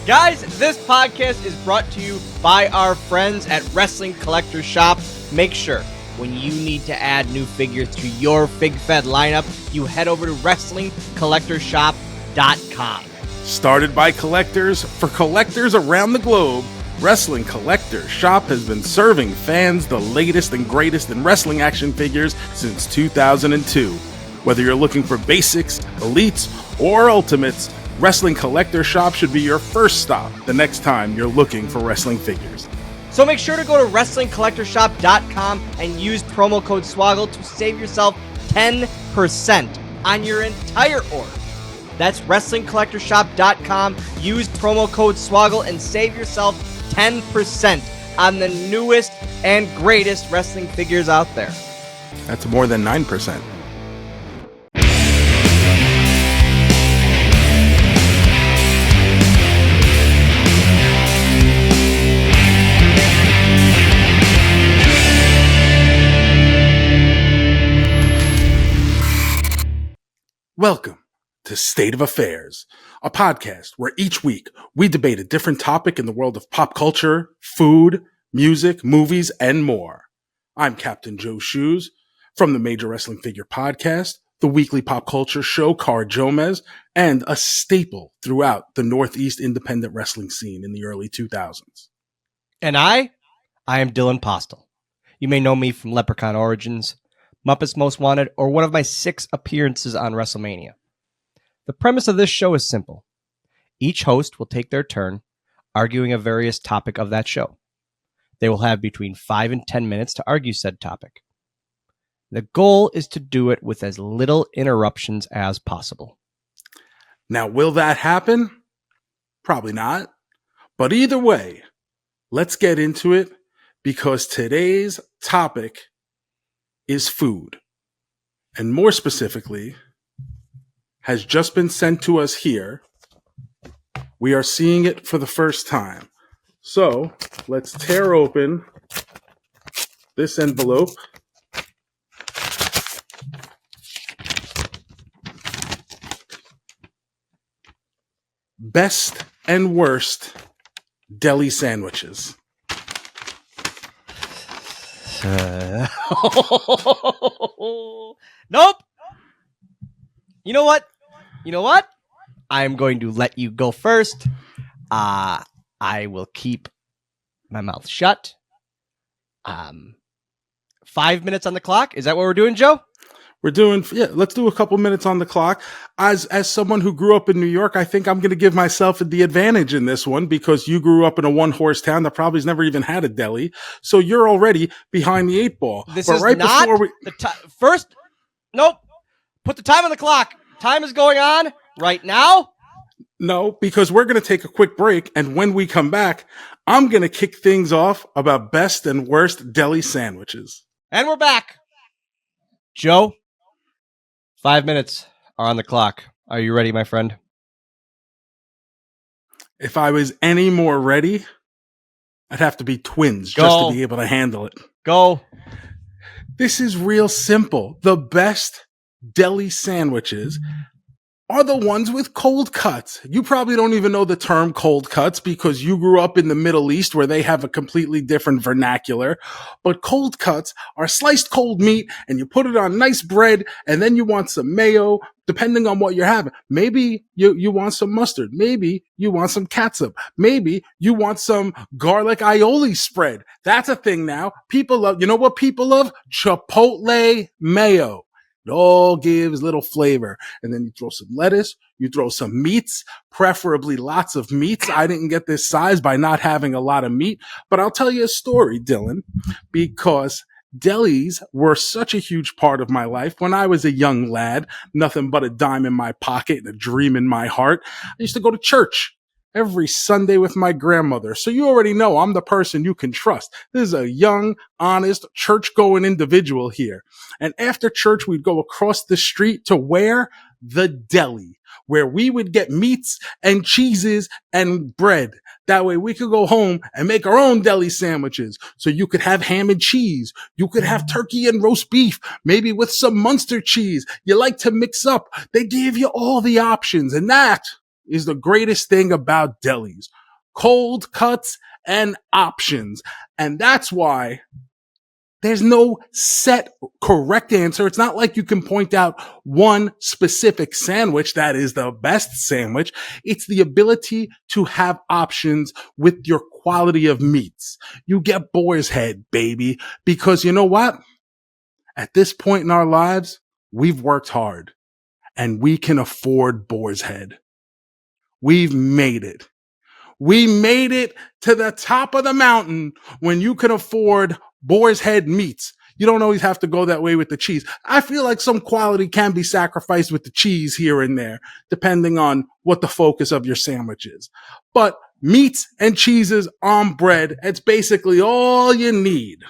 Guys, this podcast is brought to you by our friends at Wrestling Collector Shop. Make sure when you need to add new figures to your FigFed lineup, you head over to WrestlingCollectorShop.com. Started by collectors for collectors around the globe, Wrestling Collector Shop has been serving fans the latest and greatest in wrestling action figures since 2002. Whether you're looking for basics, elites, or ultimates, Wrestling Collector Shop should be your first stop the next time you're looking for wrestling figures. So make sure to go to WrestlingCollectorShop.com and use promo code Swoggle to save yourself 10% on your entire order. That's WrestlingCollectorShop.com. Use promo code Swoggle and save yourself 10% on the newest and greatest wrestling figures out there. That's more than 9%. Welcome to State of Affairs, a podcast where each week we debate a different topic in the world of pop culture, food, music, movies, and more. I'm Captain Joe Shoes from the Major Wrestling Figure Podcast, the weekly pop culture show Card Jomez, and a staple throughout the Northeast independent wrestling scene in the early 2000s. And I am Dylan Postl. You may know me from Leprechaun Origins, Muppets Most Wanted, or one of my 6 appearances on WrestleMania. The premise of this show is simple. Each host will take their turn arguing a various topic of that show. They will have between 5 and 10 minutes to argue said topic. The goal is to do it with as little interruptions as possible. Now, will that happen? Probably not. But either way, let's get into it because today's topic is food, and more specifically, has just been sent to us here. We are seeing it for the first time. So let's tear open this envelope. Best and worst deli sandwiches. Nope. You know what? I'm going to let you go first. I will keep my mouth shut. 5 minutes on the clock. Is that what we're doing, Joe? Let's do a couple minutes on the clock. As someone who grew up in New York, I think I'm going to give myself the advantage in this one because you grew up in a one-horse town that probably has never even had a deli. So you're already behind the 8 ball. This is right not the time. First, nope. Put the time on the clock. Time is going on right now. No, because we're going to take a quick break. And when we come back, I'm going to kick things off about best and worst deli sandwiches. And we're back. Joe, 5 minutes are on the clock. Are you ready, my friend? If I was any more ready, I'd have to be twins just to be able to handle it. Go. This is real simple. The best deli sandwiches are the ones with cold cuts. You probably don't even know the term cold cuts because you grew up in the Middle East where they have a completely different vernacular. But cold cuts are sliced cold meat and you put it on nice bread and then you want some mayo, depending on what you're having. Maybe you want some mustard. Maybe you want some catsup. Maybe you want some garlic aioli spread. That's a thing now. People love, you know what people love? Chipotle mayo. It all gives little flavor. And then you throw some lettuce, you throw some meats, preferably lots of meats. I didn't get this size by not having a lot of meat, but I'll tell you a story, Dylan, because delis were such a huge part of my life. When I was a young lad, nothing but a dime in my pocket and a dream in my heart, I used to go to church every Sunday with my grandmother. So you already know I'm the person you can trust. This is a young, honest, church-going individual here. And after church, we'd go across the street to where? The deli, where we would get meats and cheeses and bread. That way we could go home and make our own deli sandwiches. So you could have ham and cheese. You could have turkey and roast beef, maybe with some Munster cheese. You like to mix up. They gave you all the options. And that is the greatest thing about delis. Cold cuts and options. And that's why there's no set correct answer. It's not like you can point out one specific sandwich that is the best sandwich. It's the ability to have options with your quality of meats. You get boar's head, baby, because you know what? At this point in our lives, we've worked hard and we can afford boar's head. We've made it. We made it to the top of the mountain when you can afford boar's head meats. You don't always have to go that way with the cheese. I feel like some quality can be sacrificed with the cheese here and there, depending on what the focus of your sandwich is. But meats and cheeses on bread, it's basically all you need.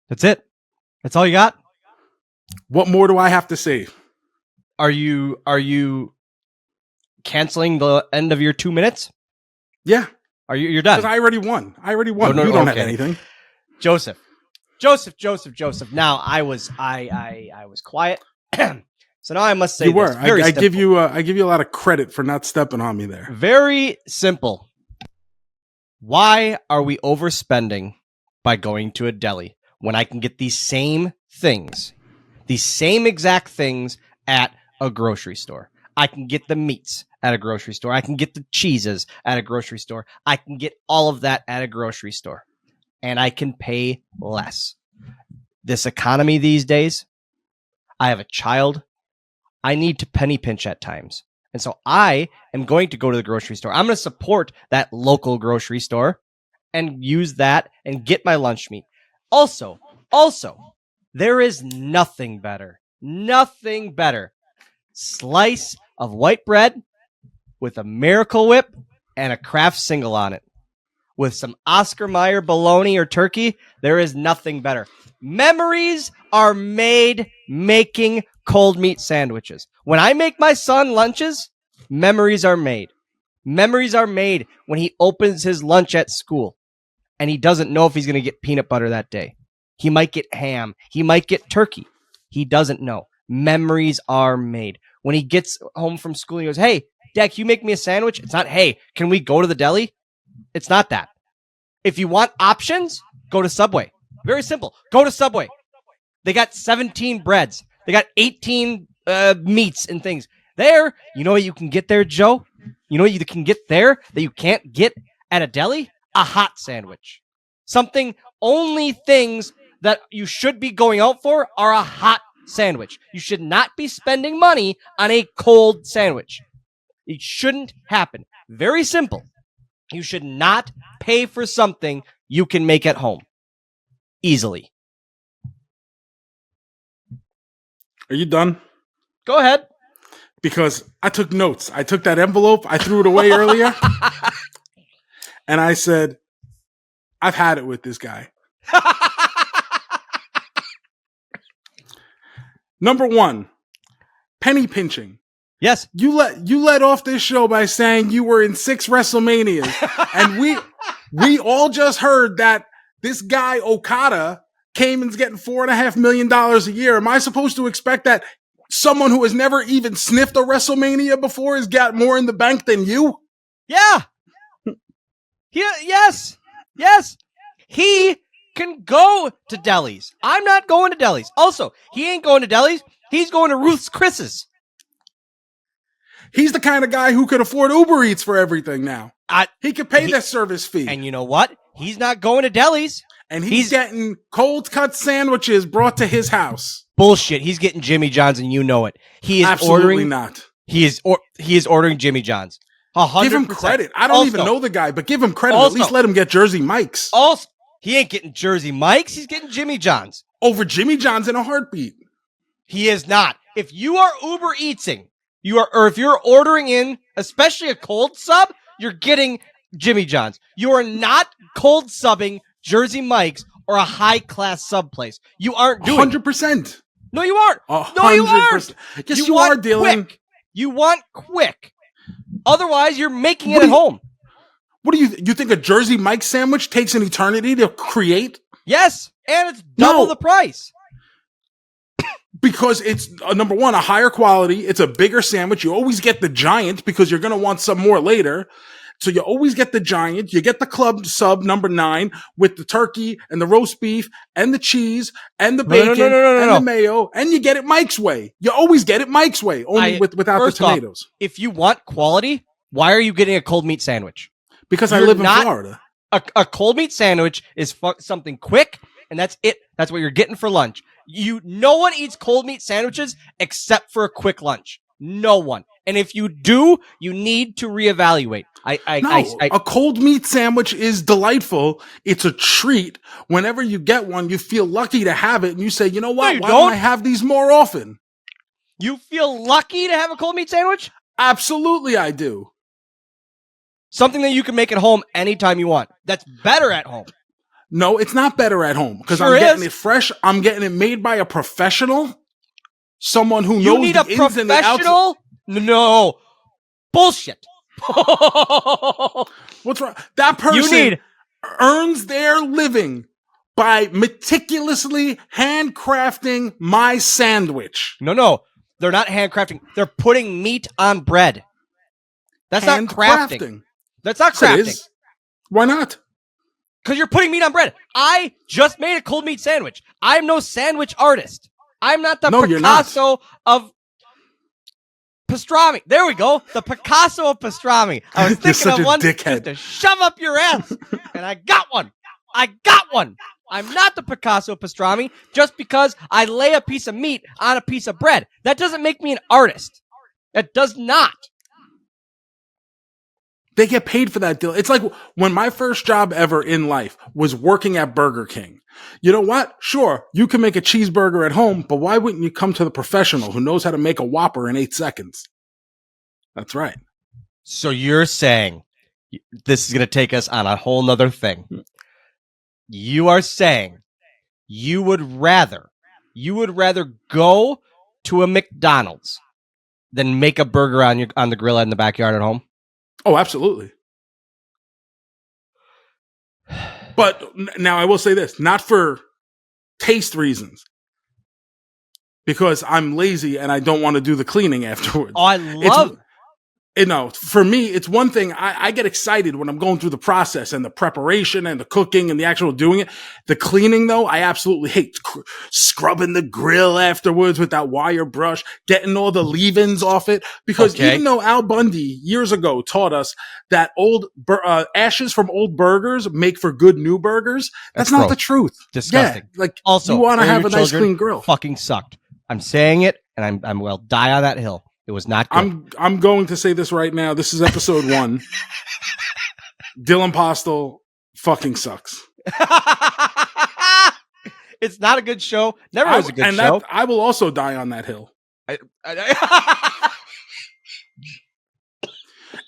That's it. That's all you got? What more do I have to say? Are you canceling the end of your 2 minutes? Yeah. You're done? Because I already won. No, you don't have anything. Joseph. Now I was quiet. So now I must say you were. I give you a lot of credit for not stepping on me there. Very simple. Why are we overspending by going to a deli when I can get these same things, these same exact things at a grocery store? I can get the meats at a grocery store. I can get the cheeses at a grocery store. I can get all of that at a grocery store. And I can pay less. This economy these days, I have a child. I need to penny pinch at times. And so I am going to go to the grocery store. I'm going to support that local grocery store and use that and get my lunch meat. Also, there is nothing better. Slice of white bread with a Miracle Whip and a Kraft single on it. With some Oscar Mayer bologna or turkey, there is nothing better. Memories are made making cold meat sandwiches. When I make my son lunches, memories are made. Memories are made when he opens his lunch at school and he doesn't know if he's going to get peanut butter that day. He might get ham. He might get turkey. He doesn't know. Memories are made. When he gets home from school, he goes, "Hey, Dad, can you make me a sandwich?" It's not, "Hey, can we go to the deli?" It's not that. If you want options, go to Subway. Very simple. Go to Subway. They got 17 breads. They got 18 meats and things. There, you know what you can get there, Joe? You know what you can get there that you can't get at a deli? A hot sandwich. Only things that you should be going out for are a hot sandwich. You should not be spending money on a cold sandwich. It shouldn't happen. Very simple. You should not pay for something you can make at home easily. Are you done? Go ahead. Because I took notes. I took that envelope. I threw it away earlier. And I said, I've had it with this guy. Number one, penny pinching. Yes. You let off this show by saying you were in 6 WrestleManias. And we all just heard that this guy Okada came and's getting $4.5 million a year. Am I supposed to expect that someone who has never even sniffed a WrestleMania before has got more in the bank than you? Yeah. Yes. He can go to delis. I'm not going to delis. Also, he ain't going to delis. He's going to Ruth's Chris's. He's the kind of guy who could afford Uber Eats for everything now. He could pay that service fee. And you know what? He's not going to delis. And he's getting cold cut sandwiches brought to his house. Bullshit. He's getting Jimmy John's and you know it. He is Absolutely not. He is ordering Jimmy John's. 100%. Give him credit. I don't even know the guy, but give him credit. At least let him get Jersey Mike's. Also, he ain't getting Jersey Mike's. He's getting Jimmy John's. Over Jimmy John's in a heartbeat. He is not. If you are Uber Eatsing, or if you're ordering in, especially a cold sub, you're getting Jimmy John's. You are not cold subbing Jersey Mike's or a high-class sub place. You aren't doing 100%. No, you aren't. 100%. No, you aren't. Yes, you are, Dylan. Quick. You want quick. Otherwise, you're making it at home. What do you think a Jersey Mike's sandwich takes an eternity to create? Yes, and it's double the price. Because it's number one, a higher quality. It's a bigger sandwich. You always get the giant because you're going to want some more later. So you always get the giant. You get the club sub number 9 with the turkey and the roast beef and the cheese and the bacon and the mayo, and you get it Mike's way. You always get it Mike's way, only without the tomatoes. If you want quality, why are you getting a cold meat sandwich? Because I live in Florida. A cold meat sandwich is something quick, and that's it. That's what you're getting for lunch. No one eats cold meat sandwiches except for a quick lunch. No one. And if you do, you need to reevaluate. A cold meat sandwich is delightful. It's a treat. Whenever you get one, you feel lucky to have it, and you say, you know what? Why don't I have these more often? You feel lucky to have a cold meat sandwich? Absolutely, I do. Something that you can make at home anytime you want. That's better at home. No, it's not better at home because I'm getting it fresh. I'm getting it made by a professional, someone who knows the ins and the outs. No, bullshit. What's wrong? That person earns their living by meticulously handcrafting my sandwich. No, they're not handcrafting. They're putting meat on bread. That's not crafting. That's not crafting. It is. Why not? Because you're putting meat on bread. I just made a cold meat sandwich. I'm no sandwich artist. I'm not the Picasso of pastrami. There we go. The Picasso of pastrami. I was thinking of one to shove up your ass. And I got one. I'm not the Picasso of pastrami just because I lay a piece of meat on a piece of bread. That doesn't make me an artist. That does not. They get paid for that deal. It's like when my first job ever in life was working at Burger King. You know what? Sure, you can make a cheeseburger at home, but why wouldn't you come to the professional who knows how to make a Whopper in 8 seconds? That's right. So you're saying, this is going to take us on a whole nother thing. You are saying you would rather go to a McDonald's than make a burger on the grill in the backyard at home? Oh, absolutely. But now I will say this, not for taste reasons, because I'm lazy and I don't want to do the cleaning afterwards. Oh, I love for me, it's one thing. I get excited when I'm going through the process and the preparation and the cooking and the actual doing it. The cleaning, though, I absolutely hate. Scrubbing the grill afterwards with that wire brush, getting all the leave-ins off it. Because even though Al Bundy years ago taught us that old ashes from old burgers make for good new burgers, that's not the truth. Disgusting. Yeah, also, you want to have a nice clean grill. Fucking sucked. I'm saying it, and I will die on that hill. It was not good. I'm going to say this right now. This is episode 1. Dylan Postl fucking sucks. It's not a good show. Never was a good show. I will also die on that hill.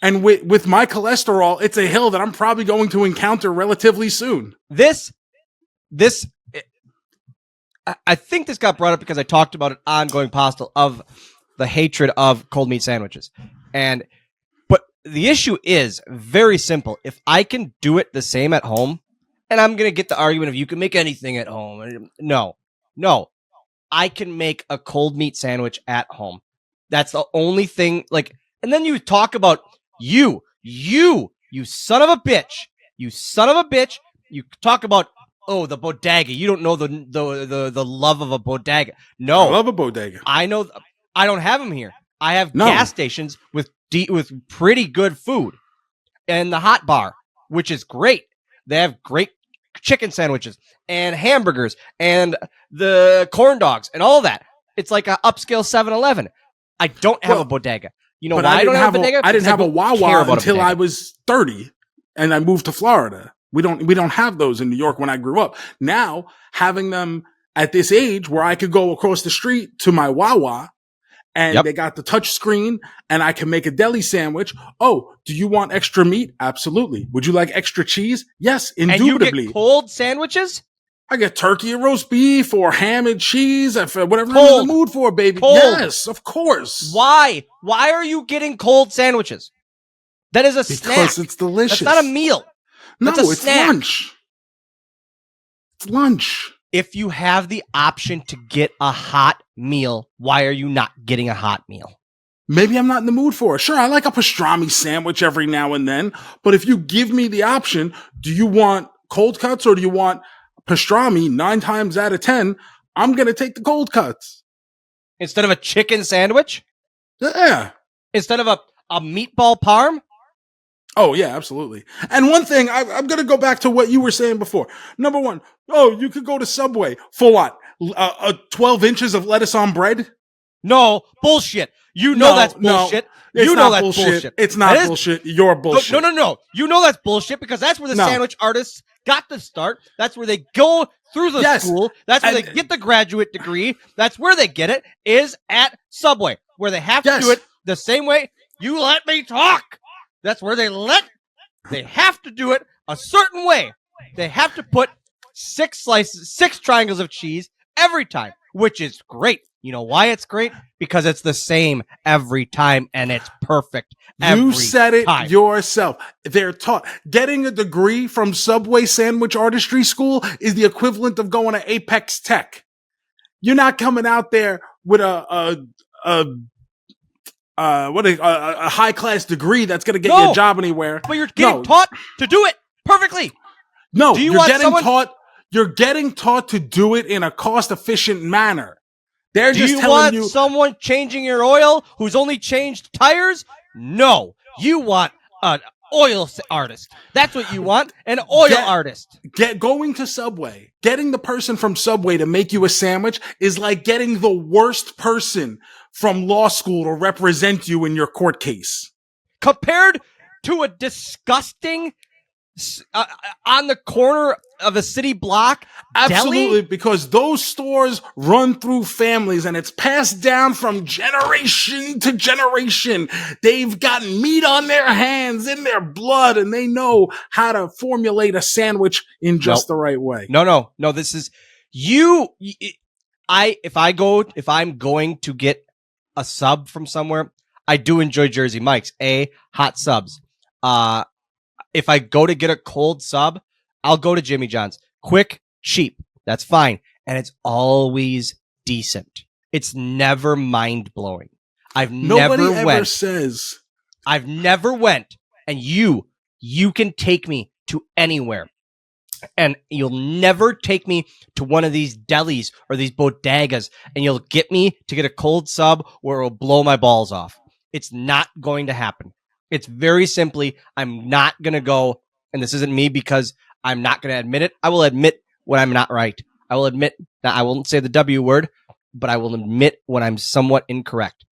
And with my cholesterol, it's a hill that I'm probably going to encounter relatively soon. I think this got brought up because I talked about it on Going Postl of the hatred of cold meat sandwiches. But the issue is very simple. If I can do it the same at home, and I'm going to get the argument of you can make anything at home. No. I can make a cold meat sandwich at home. That's the only thing. And then you talk about you son of a bitch. You son of a bitch. You talk about, the bodega. You don't know the love of a bodega. No. I love a bodega. I know. I don't have them here. I have gas stations with pretty good food, and the hot bar, which is great. They have great chicken sandwiches and hamburgers and the corn dogs and all that. It's like an upscale 7-Eleven. I don't have a bodega. You know why I don't have a bodega? I didn't have a Wawa until I was 30, and I moved to Florida. We don't have those in New York when I grew up. Now, having them at this age where I could go across the street to my Wawa, and they got the touch screen, and I can make a deli sandwich. Oh, do you want extra meat? Absolutely. Would you like extra cheese? Yes, indubitably. And you get cold sandwiches? I get turkey and roast beef or ham and cheese, whatever I'm in the mood for, baby. Cold. Yes, of course. Why? Why are you getting cold sandwiches? That is a snack. Because it's delicious. That's not a meal. No, it's lunch. It's lunch. If you have the option to get a hot meal, why are you not getting a hot meal? Maybe I'm not in the mood for it. Sure, I like a pastrami sandwich every now and then, but if you give me the option, do you want cold cuts or do you want pastrami? 9 times out of 10, I'm going to take the cold cuts. Instead of a chicken sandwich? Yeah. Instead of a meatball parm? Oh, yeah, absolutely. And one thing, I'm going to go back to what you were saying before. Number one, you could go to Subway for what? 12 inches of lettuce on bread? No, bullshit. You know that's bullshit. You know that's bullshit. It's not bullshit. You're bullshit. No. You know that's bullshit because that's where the sandwich artists got to start. That's where they go through the school. That's where they get the graduate degree. That's where they get it, is at Subway, where they have to do it the same way. You let me talk. That's where they have to do it a certain way. They have to put 6 triangles of cheese every time, which is great. You know why it's great? Because it's the same every time and it's perfect every time. You said it yourself. They're taught. Getting a degree from Subway Sandwich Artistry School is the equivalent of going to Apex Tech. You're not coming out there with a high class degree that's going to get you a job anywhere. But you're getting taught to do it perfectly. No, you're getting taught to do it in a cost efficient manner. They're just telling you. Do you want someone changing your oil who's only changed tires? No. You want an oil artist. That's what you want, an oil artist. Going to Subway, getting the person from Subway to make you a sandwich is like getting the worst person from law school to represent you in your court case. Compared to a disgusting on the corner of a city block, absolutely, Deli? Because those stores run through families and it's passed down from generation to generation. They've got meat on their hands, in their blood, and they know how to formulate a sandwich in just the right way. No. This is if I'm going to get a sub from somewhere, I do enjoy Jersey Mike's. Hot subs. If I go to get a cold sub, I'll go to Jimmy John's. Quick, cheap. That's fine. And it's always decent. It's never mind-blowing. Nobody ever went. Says. I've never went. And you can take me to anywhere. And you'll never take me to one of these delis or these bodegas. And you'll get me to get a cold sub where it will blow my balls off. It's not going to happen. It's very simply, I'm not going to go, and this isn't me because I'm not going to admit it. I will admit when I'm not right. I will admit that I won't say the W word, but I will admit when I'm somewhat incorrect.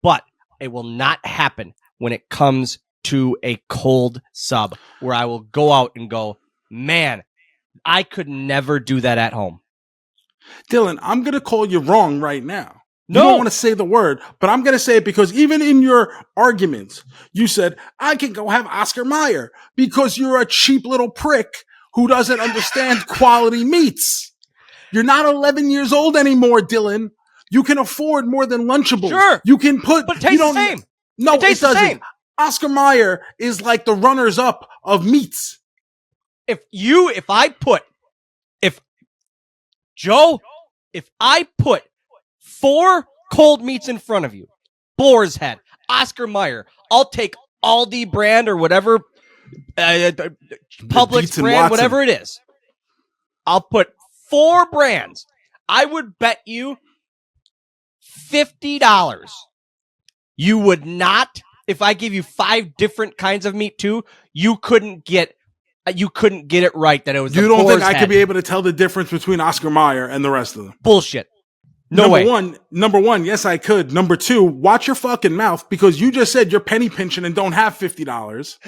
But it will not happen when it comes to a cold sub where I will go out and go, man, I could never do that at home. Dylan, I'm going to call you wrong right now. No. You don't want to say the word, but I'm going to say it because even in your arguments, you said, I can go have Oscar Mayer because you're a cheap little prick who doesn't understand quality meats. You're not 11 years old anymore, Dylan. You can afford more than Lunchables. Sure. You can put... But it tastes the same. No, it doesn't. Same. Oscar Mayer is like the runners-up of meats. If I put 4 cold meats in front of you, Boar's Head, Oscar Mayer, I'll take Aldi brand or whatever, Publix brand, whatever it is. I'll put 4 brands. I would bet you $50. You would not, if I give you 5 different kinds of meat too, you couldn't get it right that it was. You don't think I could could be able to tell the difference between Oscar Mayer and the rest of them? Bullshit. No way. Number one, yes, I could. Number 2, watch your fucking mouth because you just said you're penny pinching and don't have $50.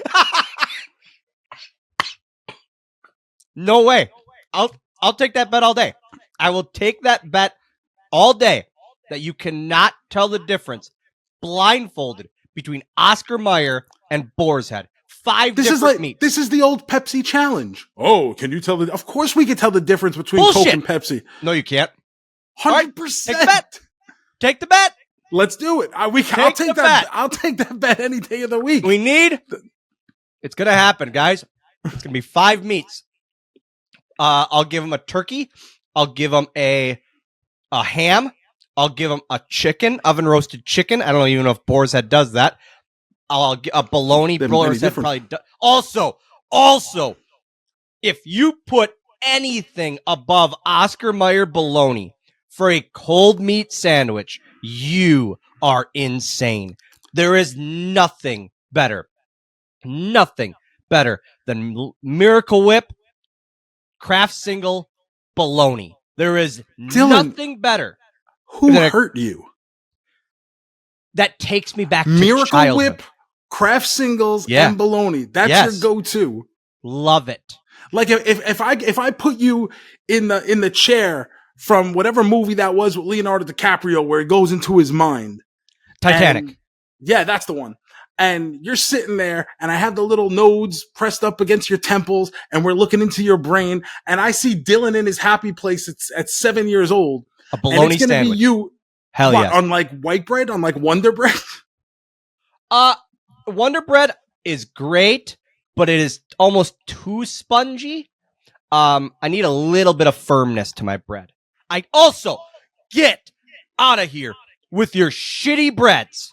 No way. I'll take that bet all day. I will take that bet all day that you cannot tell the difference blindfolded between Oscar Mayer and Boar's Head. 5 different meats. This is the old Pepsi challenge. Oh, can you tell Of course we can tell the difference between Bullshit. Coke and Pepsi. No, you can't. 100%. Take the bet. Take the bet. Let's do it. I'll take that. I'll take that bet any day of the week. It's going to happen, guys. It's going to be 5 meats. I'll give them a turkey, I'll give them a ham. I'll give them a chicken, oven roasted chicken. I don't even know if Boar's Head does that. I'll get a bologna. Boar's Head probably does. Also, if you put anything above Oscar Mayer bologna for a cold meat sandwich, you are insane. There is nothing better than Miracle Whip, Kraft Single, bologna. There is nothing better. Who hurt you? That takes me back to Miracle childhood. Whip, Kraft Singles, and bologna. That's your go-to. Love it. Like if I put you in the chair from whatever movie that was with Leonardo DiCaprio where it goes into his mind. Titanic. That's the one. And you're sitting there and I have the little nodes pressed up against your temples and we're looking into your brain and I see Dylan in his happy place at 7 years old. A bologna sandwich. It's going to be you. Hell yeah. On like white bread, on like Wonder Bread? Wonder Bread is great, but it is almost too spongy. I need a little bit of firmness to my bread. I also get out of here with your shitty breads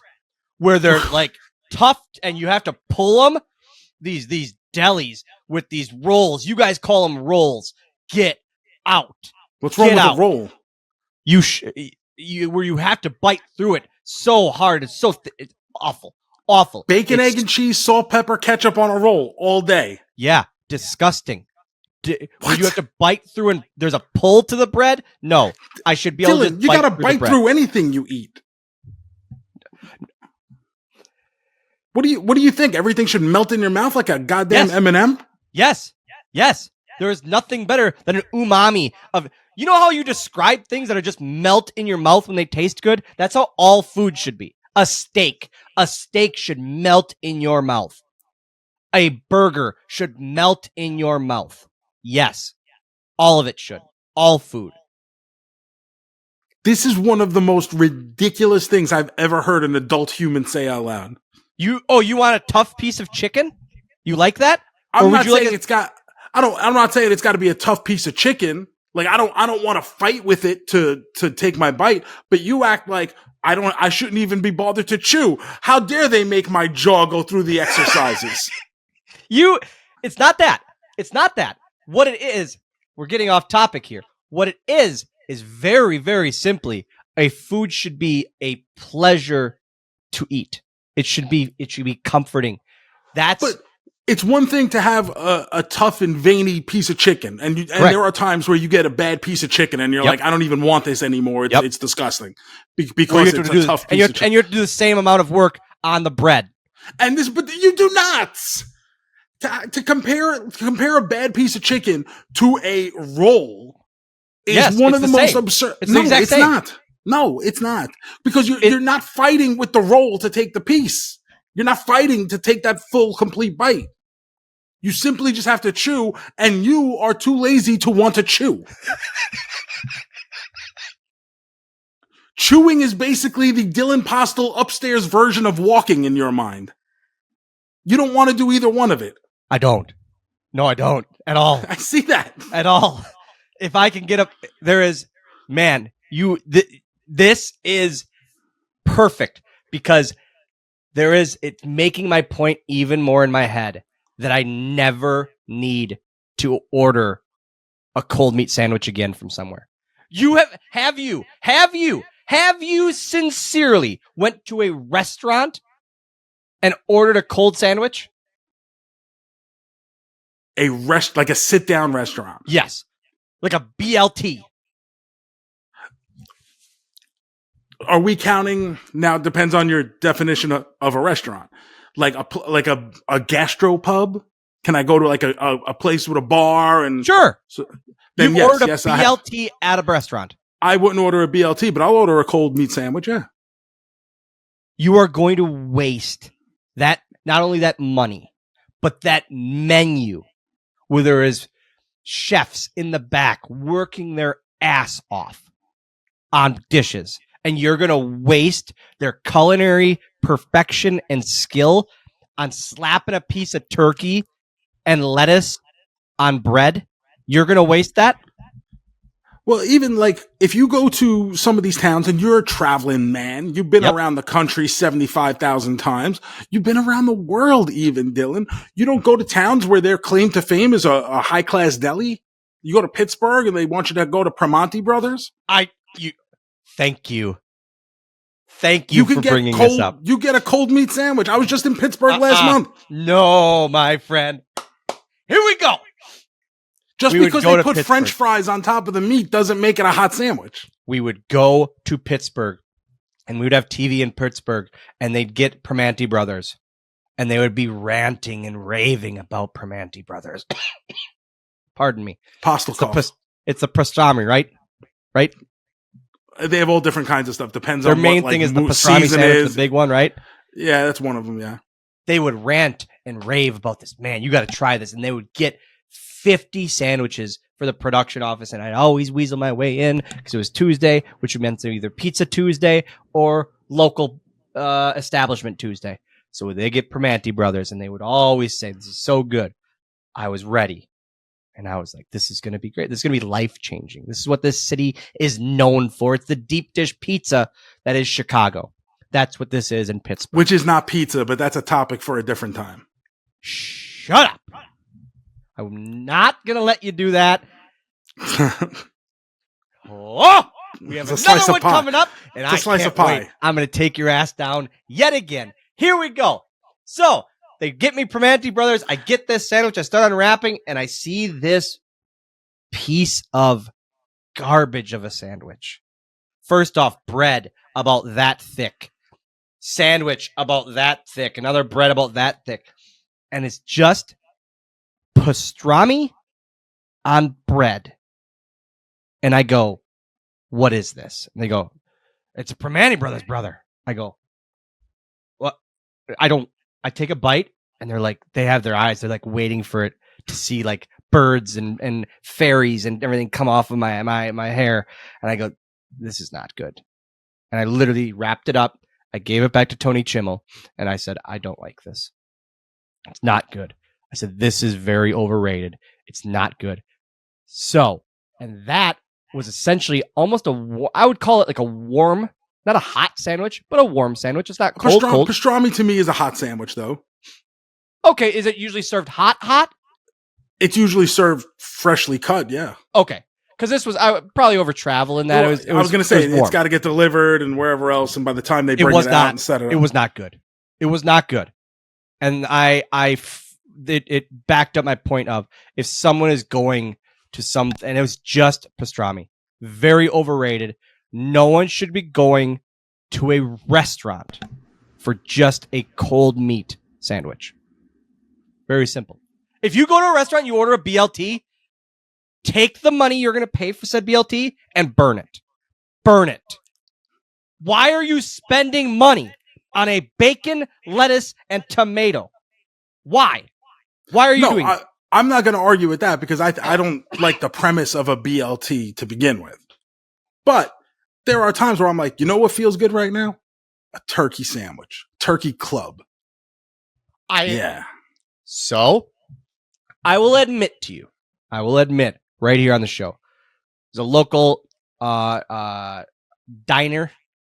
where they're like tough and you have to pull them. These delis with these rolls. You guys call them rolls. Get out. What's wrong with a roll? Where you have to bite through it so hard. It's so it's awful. Bacon, egg, and cheese, salt, pepper, ketchup on a roll all day. Yeah, disgusting. Where you have to bite through and there's a pull to the bread? No, I should be able to. You gotta bite through anything you eat. What do you think? Everything should melt in your mouth like a goddamn M&M? Yes. There is nothing better than an umami of. You know how you describe things that are just melt in your mouth when they taste good? That's how all food should be. A steak should melt in your mouth. A burger should melt in your mouth. Yes. All of it should. All food. This is one of the most ridiculous things I've ever heard an adult human say out loud. You want a tough piece of chicken? You like that? I'm not saying I'm not saying it's got to be a tough piece of chicken. Like I don't want to fight with it to take my bite, but you act like I shouldn't even be bothered to chew. How dare they make my jaw go through the exercises? It's not that. What it is, we're getting off topic here. What it is very, very simply, a food should be a pleasure to eat. It should be comforting. But it's one thing to have a tough and veiny piece of chicken, and there are times where you get a bad piece of chicken, and you're like, I don't even want this anymore. It's disgusting because it's a tough piece of chicken. And you have to do the same amount of work on the bread. But you do not. To compare a bad piece of chicken to a roll is one of the most absurd. It's not. No, it's not. Because you're not fighting with the roll to take the piece. You're not fighting to take that full, complete bite. You simply just have to chew, and you are too lazy to want to chew. Chewing is basically the Dylan Postl upstairs version of walking in your mind. You don't want to do either one of it. I don't. No, I don't. At all. I see that. At all. If I can get up, this is perfect because it's making my point even more in my head that I never need to order a cold meat sandwich again from somewhere. Have you sincerely went to a restaurant and ordered a cold sandwich? Like a sit down restaurant. Yes. Like a BLT. Are we counting now? It depends on your definition of a restaurant. Like a gastropub. Can I go to like a place with a bar and sure? Then you ordered a BLT at a restaurant. I wouldn't order a BLT, but I'll order a cold meat sandwich. Yeah. You are going to waste that, not only that money, but that menu where there is chefs in the back working their ass off on dishes. And you're going to waste their culinary perfection and skill on slapping a piece of turkey and lettuce on bread? You're going to waste that? Well, even like if you go to some of these towns and you're a traveling man, you've been Yep. around the country 75,000 times. You've been around the world even, Dylan. You don't go to towns where their claim to fame is a high class deli. You go to Pittsburgh and they want you to go to Primanti Brothers. Thank you. Thank you for bringing this up. You get a cold meat sandwich. I was just in Pittsburgh last month. No, my friend. Here we go. Just because they put French fries on top of the meat doesn't make it a hot sandwich. We would go to Pittsburgh, and we would have TV in Pittsburgh, and they'd get Primanti Brothers, and they would be ranting and raving about Primanti Brothers. Pardon me. Postl. It's the pastrami, right? Right? They have all different kinds of stuff. Depends Their on main what thing like, is the pastrami sandwich, the big one, right? Yeah, that's one of them, yeah. They would rant and rave about this. Man, you got to try this. And they would get 50 sandwiches for the production office, and I'd always weasel my way in because it was Tuesday, which meant either Pizza Tuesday or local establishment Tuesday. So they get Primanti Brothers, and they would always say, "This is so good." I was ready, and I was like, "This is going to be great. This is going to be life-changing. This is what this city is known for. It's the deep dish pizza that is Chicago. That's what this is in Pittsburgh." Which is not pizza, but that's a topic for a different time. Shut up. I'm not going to let you do that. Oh, we have another one coming up. And I can't wait. I'm going to take your ass down yet again. Here we go. So they get me Primanti Brothers. I get this sandwich. I start unwrapping, and I see this piece of garbage of a sandwich. First off, bread about that thick. Sandwich about that thick. Another bread about that thick. And it's just pastrami on bread. And I go, "What is this?" And they go, "It's a Primanti Brothers, brother." I go, "What?" I take a bite, and they're like, they have their eyes. They're like waiting for it to see like birds and fairies and everything come off of my hair. And I go, "This is not good." And I literally wrapped it up. I gave it back to Tony Chimmel, and I said, "I don't like this. It's not good." I said, "This is very overrated. It's not good." So, and that was essentially almost I would call it like a warm, not a hot sandwich, but a warm sandwich. It's not cold. Pastrami to me is a hot sandwich, though. Okay, is it usually served hot? It's usually served freshly cut, yeah. Okay, because this was I would probably over travel in that. Well, I was going to say it's got to get delivered and wherever else, and by the time they bring it out and set it up, it was not good. It was not good, and it backed up my point of if someone is going to something, and it was just pastrami, very overrated. No one should be going to a restaurant for just a cold meat sandwich. Very simple. If you go to a restaurant, you order a BLT, take the money you're going to pay for said BLT and burn it. Burn it. Why are you spending money on a bacon, lettuce, and tomato? Why? Why are you doing it? I'm not going to argue with that because I don't like the premise of a BLT to begin with. But there are times where I'm like, you know what feels good right now? A turkey sandwich. Turkey club. Yeah. So, I will admit to you, right here on the show, there's a local diner.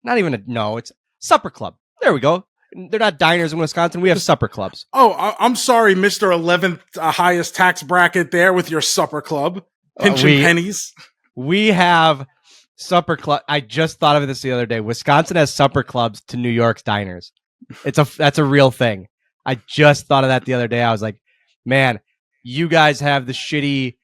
It's supper club. There we go. They're not diners in Wisconsin. We have supper clubs. Oh, I'm sorry, Mr. 11th highest tax bracket there with your supper club. Pinching pennies. We have supper club. I just thought of this the other day. Wisconsin has supper clubs to New York's diners. That's a real thing. I just thought of that the other day. I was like, man, you guys have the shitty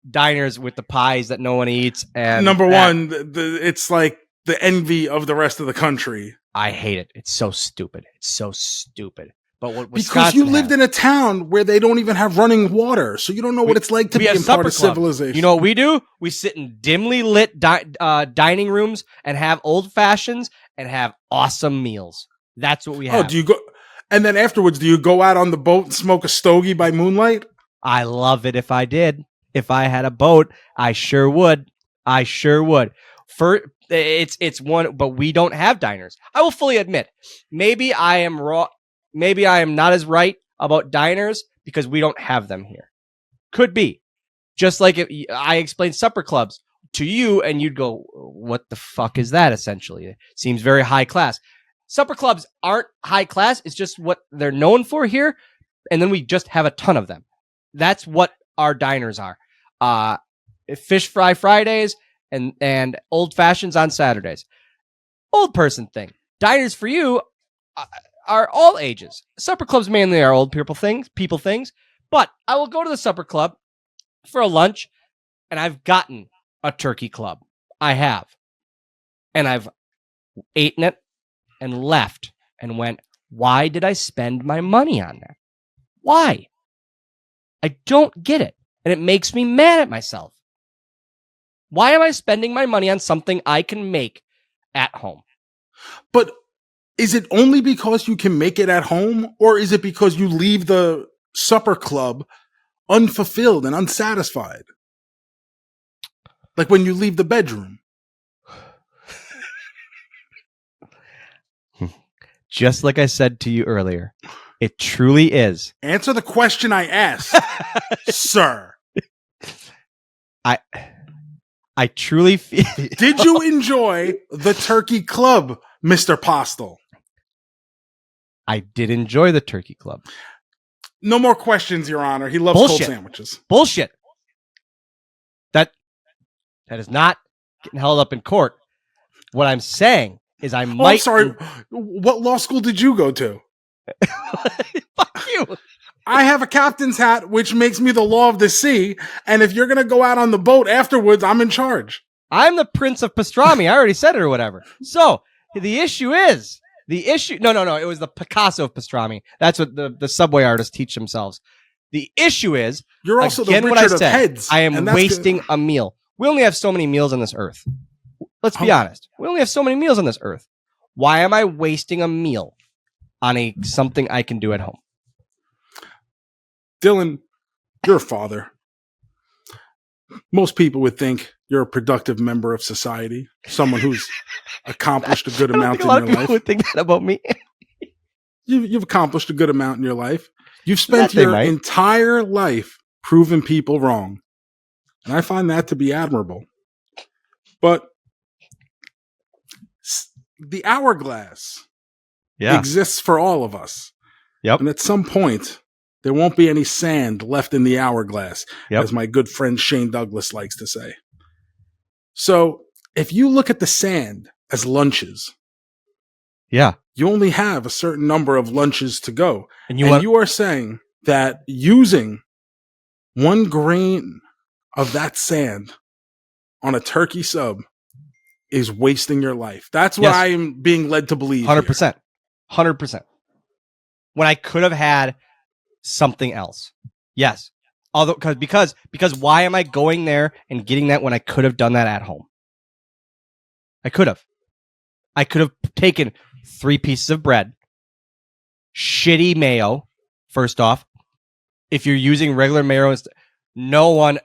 diners with the pies that no one eats. And number one, it's like the envy of the rest of the country. I hate it. It's so stupid. But what because you lived in a town where they don't even have running water, so you don't know what it's like to be in part of civilization. You know what we do? We sit in dimly lit dining rooms and have old fashions and have awesome meals. That's what we have. Oh, do you go? And then afterwards, do you go out on the boat and smoke a stogie by moonlight? I love it. If I did, if I had a boat, I sure would. It's one, but we don't have diners. I will fully admit, maybe I am wrong. Maybe I am not as right about diners because we don't have them here. Could be. Just like I explained supper clubs. to you, and you'd go, what the fuck is that, essentially? It seems very high class. Supper clubs aren't high class. It's just what they're known for here. And then we just have a ton of them. That's what our diners are. Fish fry Fridays and old fashions on Saturdays. Old person thing. Diners for you are all ages. Supper clubs mainly are old people things. But I will go to the supper club for a lunch, and I've gotten a turkey club. I have. And I've eaten it and left and went, why did I spend my money on that? Why? I don't get it. And it makes me mad at myself. Why am I spending my money on something I can make at home? But is it only because you can make it at home, or is it because you leave the supper club unfulfilled and unsatisfied? Like when you leave the bedroom. Just like I said to you earlier, it truly is. Answer the question I asked, sir. I truly feel. Did you enjoy the turkey club, Mr. Postl? I did enjoy the turkey club. No more questions, Your Honor. He loves cold sandwiches. Bullshit. That is not getting held up in court. What I'm saying is I might. I'm sorry. What law school did you go to? Fuck you. I have a captain's hat, which makes me the law of the sea. And if you're going to go out on the boat afterwards, I'm in charge. I'm the Prince of Pastrami. I already said it or whatever. So the issue. No. It was the Picasso of pastrami. That's what the Subway artists teach themselves. The issue is, you're also again, the what I Richard of said, heads. I am wasting a meal. We only have so many meals on this earth. Let's be honest. We only have so many meals on this earth. Why am I wasting a meal on something I can do at home? Dylan, you're a father. Most people would think you're a productive member of society, someone who's accomplished a good amount in your life. A lot of people would think that about me. You've accomplished a good amount in your life. You've spent your entire life proving people wrong. And I find that to be admirable. But the hourglass exists for all of us. Yep. And at some point, there won't be any sand left in the hourglass, as my good friend Shane Douglas likes to say. So if you look at the sand as lunches, you only have a certain number of lunches to go. And you are saying that using 1 grain of that sand on a turkey sub is wasting your life. That's what I am being led to believe. 100%. 100%. When I could have had something else. Yes. Although because why am I going there and getting that when I could have done that at home? I could have taken 3 pieces of bread, shitty mayo. First off, if you're using regular mayo, no one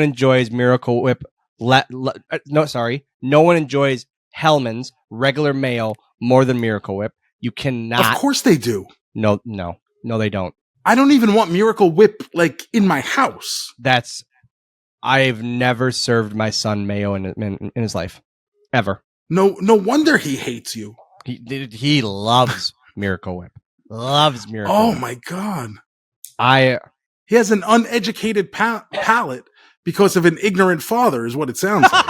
enjoys Miracle Whip. No one enjoys Hellman's regular mayo more than Miracle Whip. You cannot. Of course they do. No, they don't. I don't even want Miracle Whip in my house. I've never served my son mayo in his life, ever. No wonder he hates you. He loves Miracle Whip. Loves Miracle. Oh Whip. my God. He has an uneducated palate because of an ignorant father, is what it sounds like.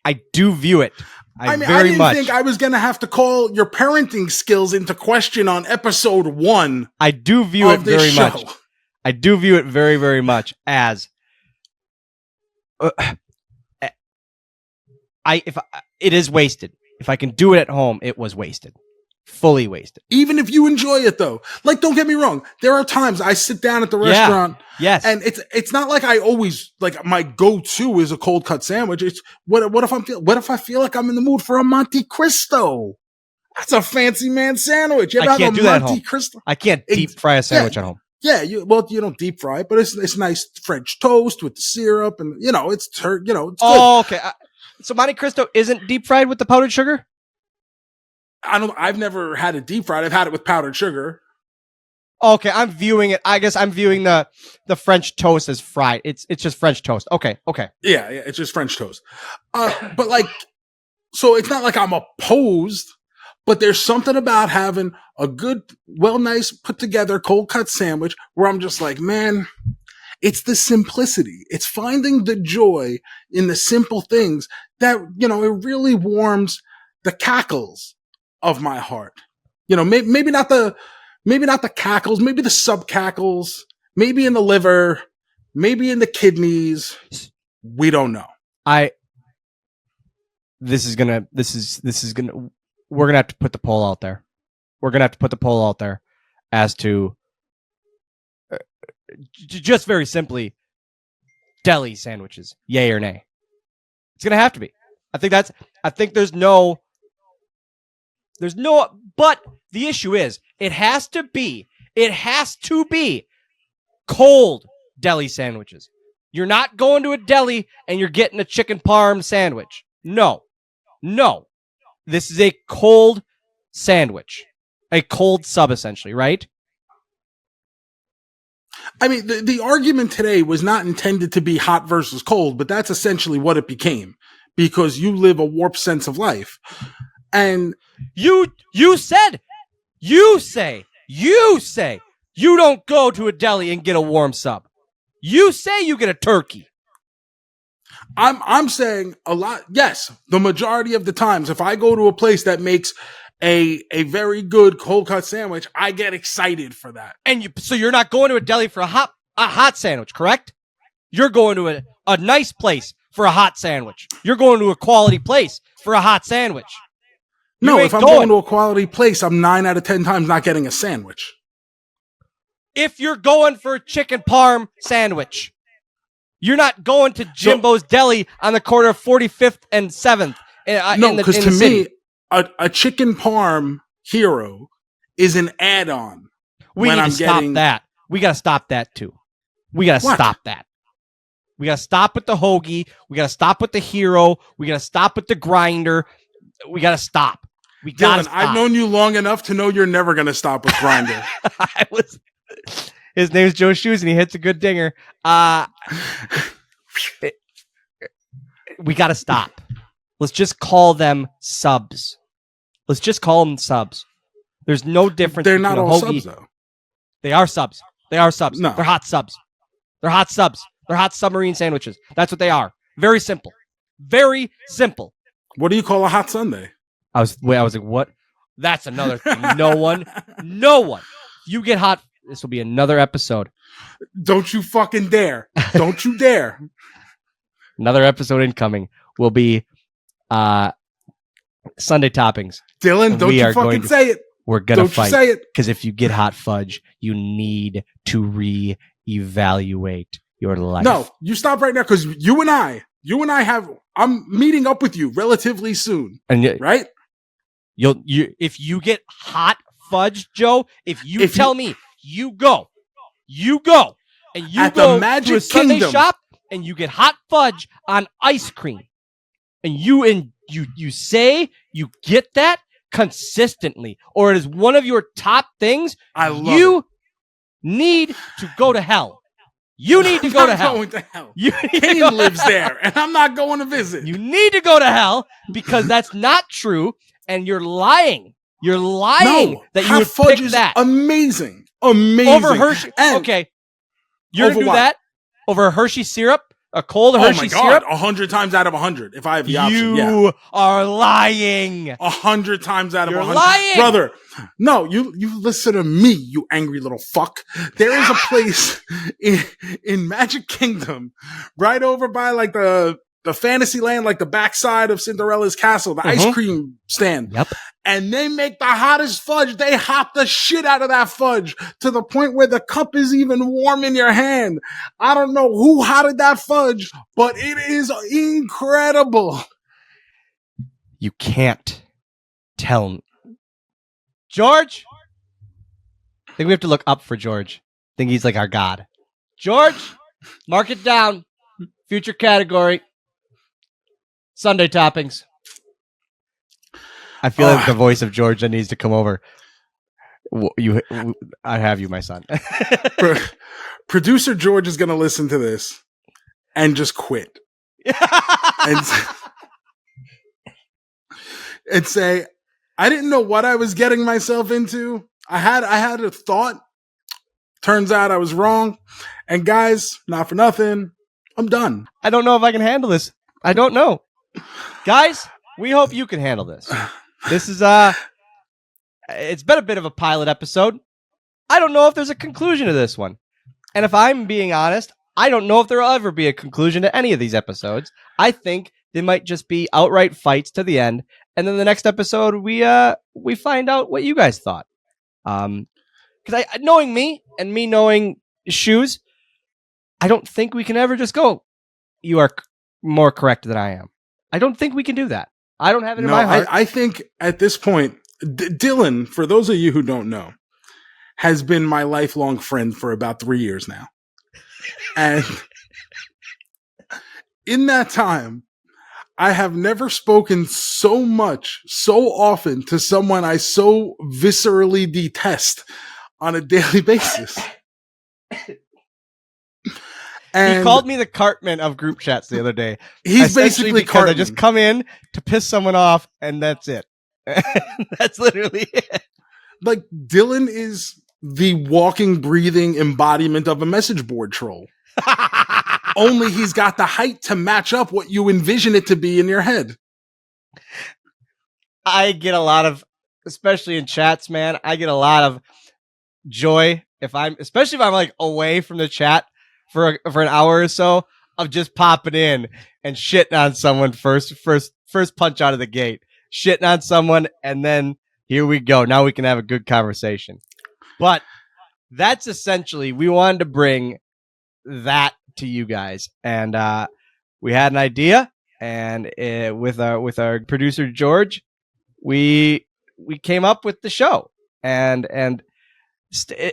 I do view it. I didn't think I was going to have to call your parenting skills into question on episode 1. I do view it very much. I do view it very, very much as it is wasted. If I can do it at home, it was wasted. Fully wasted. Even if you enjoy it, though. Don't get me wrong. There are times I sit down at the restaurant. Yes. And it's not like I always, my go-to is a cold cut sandwich. It's what if I feel like I'm in the mood for a Monte Cristo? That's a fancy man sandwich. I can't do that at home. Cristo? I can't deep fry a sandwich at home. Yeah, you don't deep fry it, but it's nice French toast with the syrup and it's it's good. Oh, okay. So Monte Cristo isn't deep fried with the powdered sugar? I've never had it deep fried. I've had it with powdered sugar. Okay, I'm viewing it. I guess I'm viewing the French toast as fried. It's just French toast. Okay. Yeah, it's just French toast. But like, so it's not like I'm opposed, but there's something about having a good, nice put together cold cut sandwich where I'm just like, man, it's the simplicity. It's finding the joy in the simple things that, it really warms the cackles of my heart. Maybe not the cackles, maybe the sub cackles, maybe in the liver, maybe in the kidneys. We don't know. We're gonna have to put the poll out there. We're gonna have to put the poll out there as to just very simply deli sandwiches, yay or nay. It's gonna have to be. I think there's no, but the issue is it has to be cold deli sandwiches. You're not going to a deli and you're getting a chicken parm sandwich. No. This is a cold sandwich, a cold sub essentially, right? I mean, the argument today was not intended to be hot versus cold, but that's essentially what it became because you live a warped sense of life. And you say you don't go to a deli and get a warm sub. You say you get a turkey. I'm saying a lot. Yes, the majority of the times, if I go to a place that makes a very good cold cut sandwich, I get excited for that. And so you're not going to a deli for a hot sandwich, correct? You're going to a nice place for a hot sandwich. You're going to a quality place for a hot sandwich. No, if I'm going to a quality place, I'm 9 out of 10 times not getting a sandwich. If you're going for a chicken parm sandwich, you're not going to Jimbo's Deli on the corner of 45th and 7th. No, because to me, a chicken parm hero is an add-on. We need to stop that. We got to stop that too. We got to stop that. We got to stop with the hoagie. We got to stop with the hero. We got to stop with the grinder. We got to stop. We got to stop. I've known you long enough to know you're never going to stop with grinder. His name's Joe Shoes, and he hits a good dinger. We got to stop. Let's just call them subs. There's no difference. They're not all subs, though. They are subs. No. They're hot subs. They're hot submarine sandwiches. That's what they are. Very simple. What do you call a hot sundae? I was like, what? That's another thing. No one. You get hot. This will be another episode. Don't you fucking dare. Don't you dare. Another episode incoming will be Sunday toppings. Dylan, don't you fucking say it. We're going to fight. Don't you say it. Because if you get hot fudge, you need to reevaluate your life. No, you stop right now because you and I I'm meeting up with you relatively soon. Right? If you get hot fudge, Joe, if you tell me you go, and you at go the Magic to a Sunday Kingdom shop and you get hot fudge on ice cream, and you say you get that consistently, or it is one of your top things, you need to go to hell. You need to go to hell. Going to hell. Kane lives there, and I'm not going to visit. You need to go to hell because that's not true, and you're lying. You're lying that you would fudge pick is that. Amazing. Over Hershey. Okay. You're going to do that over a Hershey syrup? A cold Hershey syrup? 100 times out of 100. If I have the option, You are lying. 100 times out of 100. Lying. Brother, no, you listen to me, you angry little fuck. There is a place in Magic Kingdom right over by like the fantasy land, like the backside of Cinderella's castle, the ice cream stand. Yep. And they make the hottest fudge. They hot the shit out of that fudge to the point where the cup is even warm in your hand. I don't know who hotted that fudge, but it is incredible. You can't tell me. George? I think we have to look up for George. I think he's like our god. George, mark it down. Future category. Sunday toppings. I feel like the voice of George that needs to come over. I have you, my son. Producer George is going to listen to this and just quit and say, I didn't know what I was getting myself into. I had a thought. Turns out I was wrong. And guys, not for nothing, I'm done. I don't know if I can handle this. I don't know. Guys, we hope you can handle this. This is it's been a bit of a pilot episode. I don't know if there's a conclusion to this one. And if I'm being honest, I don't know if there'll ever be a conclusion to any of these episodes. I think they might just be outright fights to the end. And then the next episode, we find out what you guys thought. Because knowing me and me knowing Shoes, I don't think we can ever just go, you are more correct than I am. I don't think we can do that. I don't have it in my heart. I think at this point, Dylan, for those of you who don't know, has been my lifelong friend for about 3 years now. And in that time, I have never spoken so much, so often to someone I so viscerally detest on a daily basis. And he called me the Cartman of group chats the other day. He's basically Cartman. I just come in to piss someone off, and that's it. That's literally it. Like, Dylan is the walking, breathing embodiment of a message board troll. Only he's got the height to match up what you envision it to be in your head. I get a lot of, especially in chats, man, I get a lot of joy especially if I'm like away from the chat for an hour or so, of just popping in and shitting on someone first punch out of the gate, shitting on someone, and then here we go. Now we can have a good conversation. But that's essentially, we wanted to bring that to you guys, and we had an idea, and with our producer George, we came up with the show, and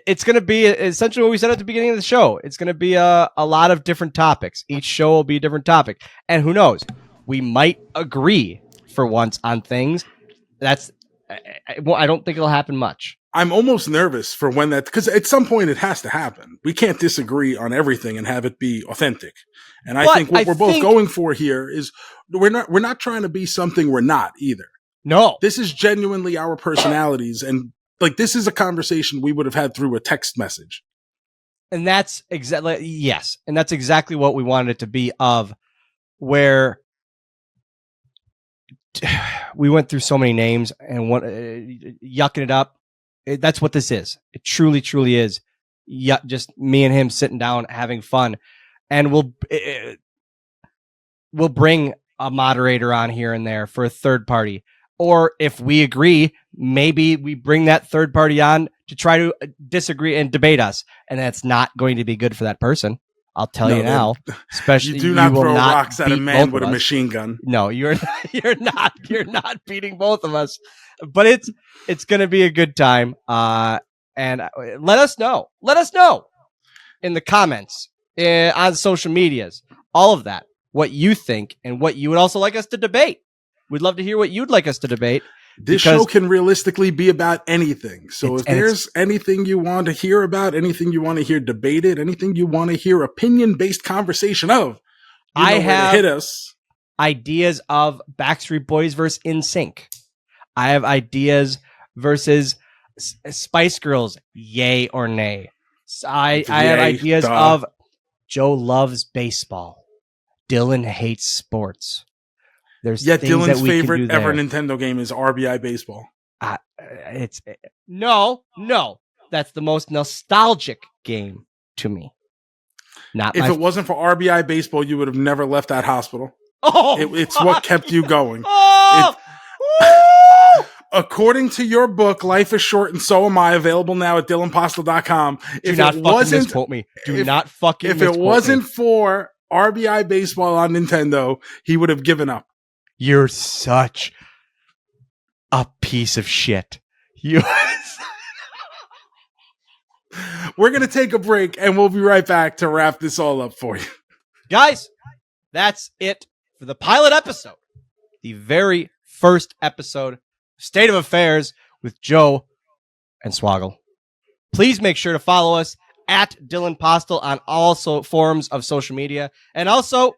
it's going to be essentially what we said at the beginning of the show. It's going to be a lot of different topics. Each show will be a different topic, and who knows, we might agree for once on things. I don't think it'll happen much. I'm almost nervous for when that, because at some point it has to happen. We can't disagree on everything and have it be authentic. And I think what we're both going for here is we're not trying to be something we're not either. No, this is genuinely our personalities, and like, this is a conversation we would have had through a text message. And that's exactly, yes. And that's exactly what we wanted it to be, of where we went through so many names and yucking it up. That's what this is. It truly, truly is. Just me and him sitting down, having fun. And we'll bring a moderator on here and there for a third party. Or if we agree, maybe we bring that third party on to try to disagree and debate us. And that's not going to be good for that person. I'll tell you now. Especially, you do not throw rocks at a man with a machine gun. No, you're not beating both of us. But it's going to be a good time. And let us know. Let us know in the comments, on social medias, all of that, what you think and what you would also like us to debate. We'd love to hear what you'd like us to debate. This show can realistically be about anything. So if there's anything you want to hear about, anything you want to hear debated, anything you want to hear opinion-based conversation of, I have hit us. Ideas of Backstreet Boys versus NSYNC. I have ideas versus Spice Girls, yay or nay. I have ideas of Joe loves baseball. Dylan hates sports. There's Dylan's favorite ever Nintendo game is RBI Baseball. No. That's the most nostalgic game to me. If it wasn't for RBI Baseball, you would have never left that hospital. It's what kept you going. According to your book, Life is Short and So Am I, available now at dylanpostl.com. Do not fucking misquote me. Do not fucking misquote me. If it wasn't for RBI Baseball on Nintendo, he would have given up. You're such a piece of shit. We're going to take a break, and we'll be right back to wrap this all up for you. Guys, that's it for the pilot episode. The very first episode, State of Affairs with Joe and Swoggle. Please make sure to follow us at Dylan Postl on all forms of social media. And also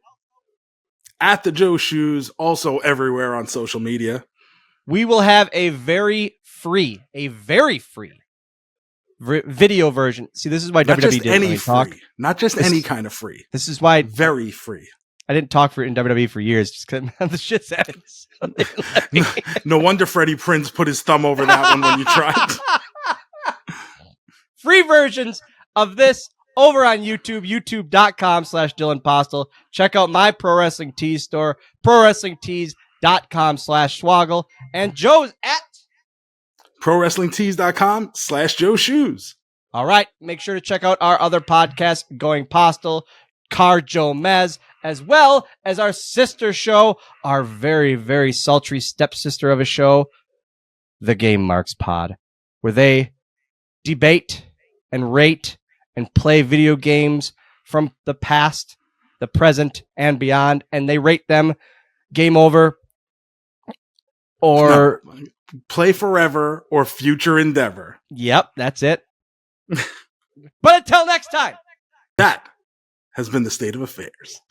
at the Joe Shoes, also everywhere on social media. We will have a very free video version. See, this is why Not WWE just didn't any let me talk. free. Not just any kind of free. This is why Very free. I didn't talk in WWE for years just because the shit's happened. No wonder Freddie Prinze put his thumb over that one when you tried. Free versions of this over on YouTube, youtube.com/Dylan Postl. Check out my Pro Wrestling Tees store, prowrestlingtees.com/Swoggle. And Joe's at prowrestlingtees.com/Joe Shoes. All right. Make sure to check out our other podcasts, Going Postl, Car Joe Mez, as well as our sister show, our very, very sultry stepsister of a show, The Game Marks Pod, where they debate and rate and play video games from the past, the present, and beyond. And they rate them game over or play forever or future endeavor. Yep, that's it. But until next time, that has been the state of affairs.